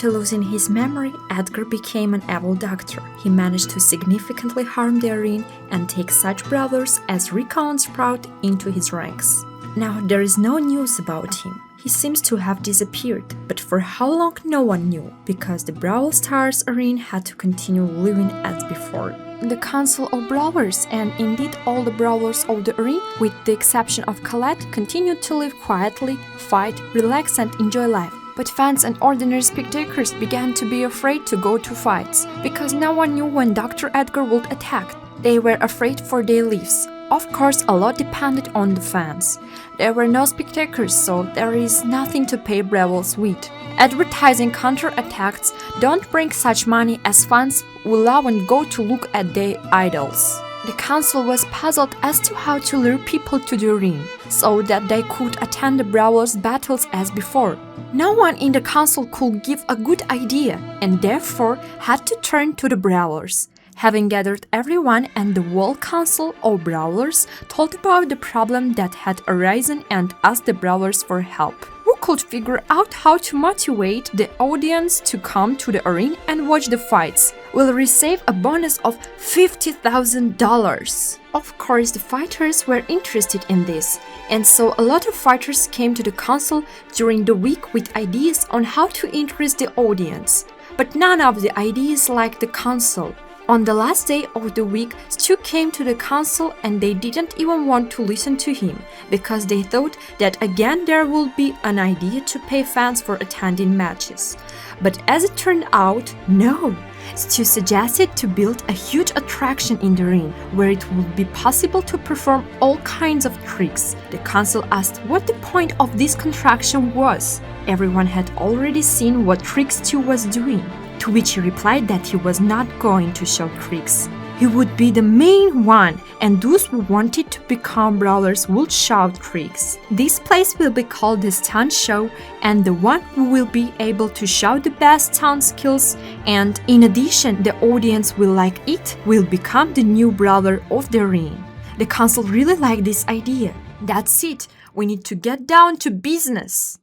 After losing his memory, Edgar became an evil doctor. He managed to significantly harm the arena and take such brawlers as Rika and Sprout into his ranks. Now there is no news about him. He seems to have disappeared, but for how long no one knew, because the Brawl Stars arena had to continue living as before. The Council of Brawlers, and indeed all the brawlers of the arena, with the exception of Colette, continued to live quietly, fight, relax and enjoy life. But fans and ordinary spectators began to be afraid to go to fights, because no one knew when Dr. Edgar would attack. They were afraid for their lives. Of course, a lot depended on the fans. There were no spectators, so there is nothing to pay brawlers with. Advertising counterattacks don't bring such money as fans will love and go to look at their idols. The council was puzzled as to how to lure people to the arena, so that they could attend the brawlers' battles as before. No one in the council could give a good idea, and therefore had to turn to the brawlers. Having gathered everyone, and the whole council of brawlers told about the problem that had arisen and asked the brawlers for help. Who could figure out how to motivate the audience to come to the arena and watch the fights will receive a bonus of $50,000. Of course, the fighters were interested in this, and so a lot of fighters came to the council during the week with ideas on how to interest the audience. But none of the ideas liked the council. On the last day of the week, Stu came to the council and they didn't even want to listen to him, because they thought that again there would be an idea to pay fans for attending matches. But as it turned out, no! Stu suggested to build a huge attraction in the ring, where it would be possible to perform all kinds of tricks. The council asked what the point of this contraction was. Everyone had already seen what tricks Stu was doing. To which he replied that he was not going to show tricks. He would be the main one, and those who wanted to become brawlers would show tricks. This place will be called the stunt show, and the one who will be able to show the best stunt skills, and in addition the audience will like it, will become the new brawler of the ring. The council really liked this idea. That's it, we need to get down to business.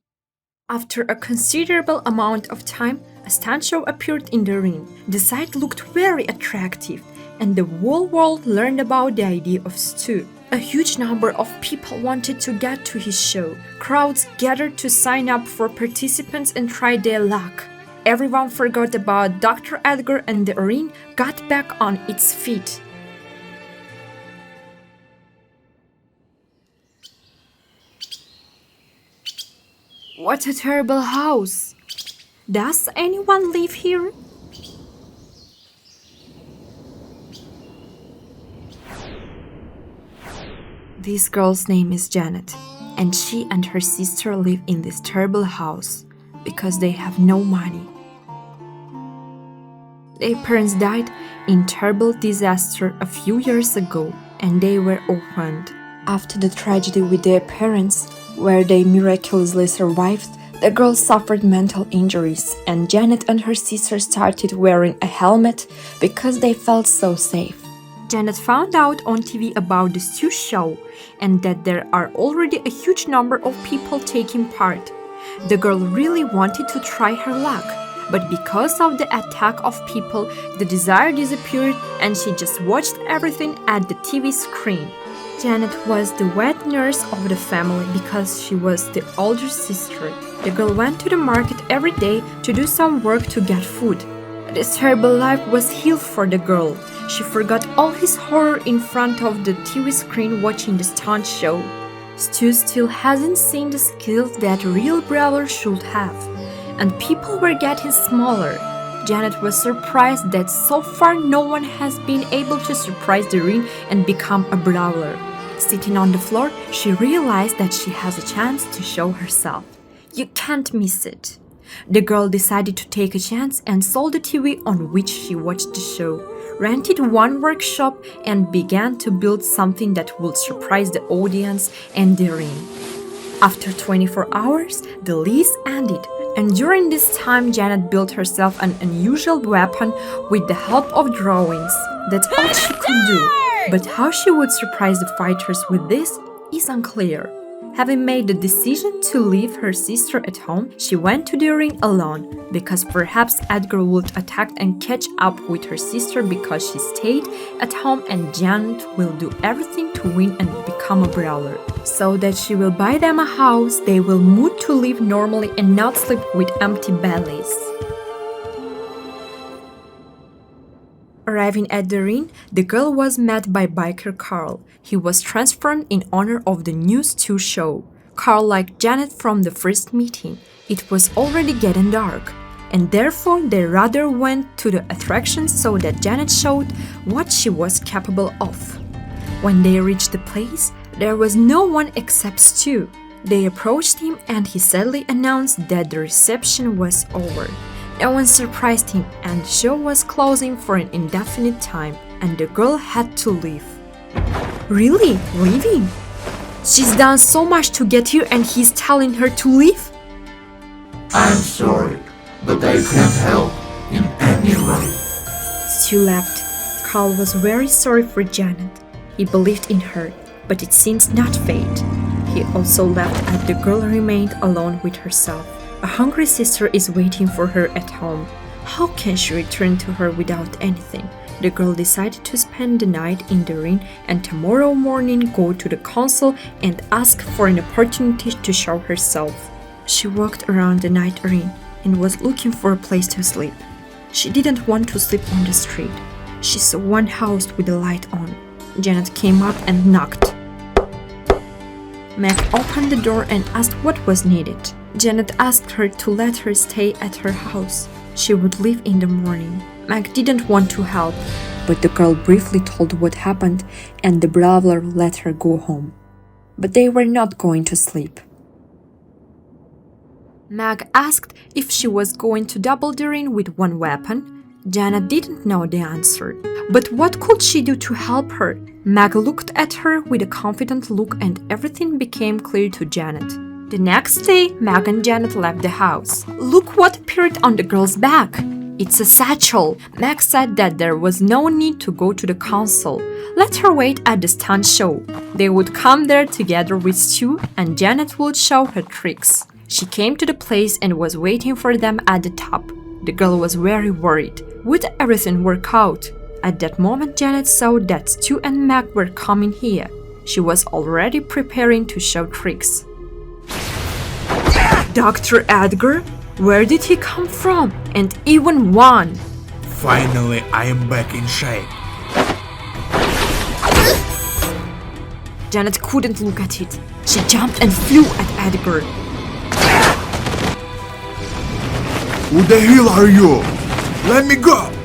After a considerable amount of time, a stunt show appeared in the ring. The site looked very attractive, and the whole world learned about the idea of Stu. A huge number of people wanted to get to his show. Crowds gathered to sign up for participants and try their luck. Everyone forgot about Dr. Edgar, and the arena got back on its feet. What a terrible house! Does anyone live here? This girl's name is Janet, and she and her sister live in this terrible house because they have no money. Their parents died in terrible disaster a few years ago, and they were orphaned. After the tragedy with their parents, where they miraculously survived, the girls suffered mental injuries, and Janet and her sister started wearing a helmet because they felt so safe. Janet found out on TV about the Stu show and that there are already a huge number of people taking part. The girl really wanted to try her luck, but because of the attack of people, the desire disappeared and she just watched everything at the TV screen. Janet was the wet nurse of the family because she was the older sister. The girl went to the market every day to do some work to get food. This terrible life was hell for the girl. She forgot all his horror in front of the TV screen watching the stunt show. Stu still hasn't seen the skills that real brawlers should have, and people were getting smaller. Janet was surprised that so far no one has been able to surprise the ring and become a brawler. Sitting on the floor, she realized that she has a chance to show herself. You can't miss it. The girl decided to take a chance and sold the TV on which she watched the show, rented one workshop, and began to build something that would surprise the audience and the ring. After 24 hours, the lease ended, and during this time Janet built herself an unusual weapon with the help of drawings. That's all she could do. But how she would surprise the fighters with this is unclear. Having made the decision to leave her sister at home, she went to the ring alone, because perhaps Edgar would attack and catch up with her sister because she stayed at home and Janet will do everything to win and become a brawler. So that she will buy them a house, they will move to live normally and not sleep with empty bellies. Arriving at the ring, the girl was met by biker Carl. He was transformed in honor of the new stew show. Carl liked Janet from the first meeting. It was already getting dark, and therefore they rather went to the attraction so that Janet showed what she was capable of. When they reached the place, there was no one except Stu. They approached him and he sadly announced that the reception was over. No one surprised him and the show was closing for an indefinite time and the girl had to leave. Really? Leaving? She's done so much to get here and he's telling her to leave? I'm sorry, but I can't help in any way. Stu left. Carl was very sorry for Janet. He believed in her, but it seems not fate. He also left and the girl remained alone with herself. A hungry sister is waiting for her at home. How can she return to her without anything? The girl decided to spend the night in the ring and tomorrow morning go to the council and ask for an opportunity to show herself. She walked around the night ring and was looking for a place to sleep. She didn't want to sleep on the street. She saw one house with a light on. Janet came up and knocked. Meg opened the door and asked what was needed. Janet asked her to let her stay at her house. She would leave in the morning. Meg didn't want to help, but the girl briefly told what happened and the brawler let her go home. But they were not going to sleep. Meg asked if she was going to double the ring with one weapon. Janet didn't know the answer. But what could she do to help her? Meg looked at her with a confident look and everything became clear to Janet. The next day, Meg and Janet left the house. Look what appeared on the girl's back. It's a satchel. Meg said that there was no need to go to the council. Let her wait at the stunt show. They would come there together with Stu and Janet would show her tricks. She came to the place and was waiting for them at the top. The girl was very worried. Would everything work out? At that moment, Janet saw that Stu and Meg were coming here. She was already preparing to show tricks. Dr. Edgar? Where did he come from? And even one? Finally, I am back in shape. Janet couldn't look at it. She jumped and flew at Edgar. Who the hell are you? Let me go!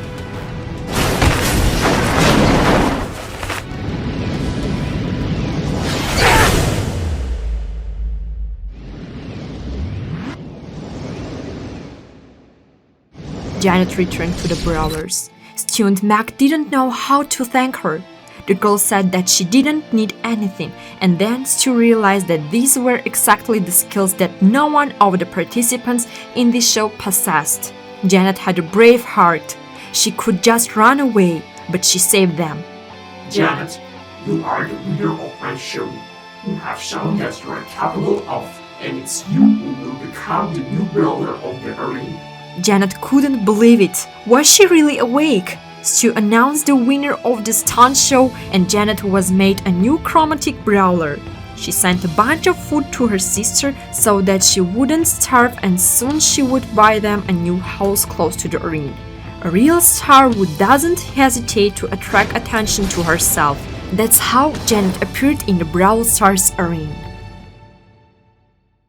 Janet returned to the brawlers. Stu and Meg didn't know how to thank her. The girl said that she didn't need anything, and then Stu realized that these were exactly the skills that no one of the participants in this show possessed. Janet had a brave heart. She could just run away, but she saved them. Janet, you are the leader of my show. You have shown that you are capable of, and it's you who will become the new brawler of the arena. Janet couldn't believe it. Was she really awake? Stu announced the winner of the stunt show and Janet was made a new chromatic brawler. She sent a bunch of food to her sister so that she wouldn't starve and soon she would buy them a new house close to the arena. A real star who doesn't hesitate to attract attention to herself. That's how Janet appeared in the Brawl Stars arena.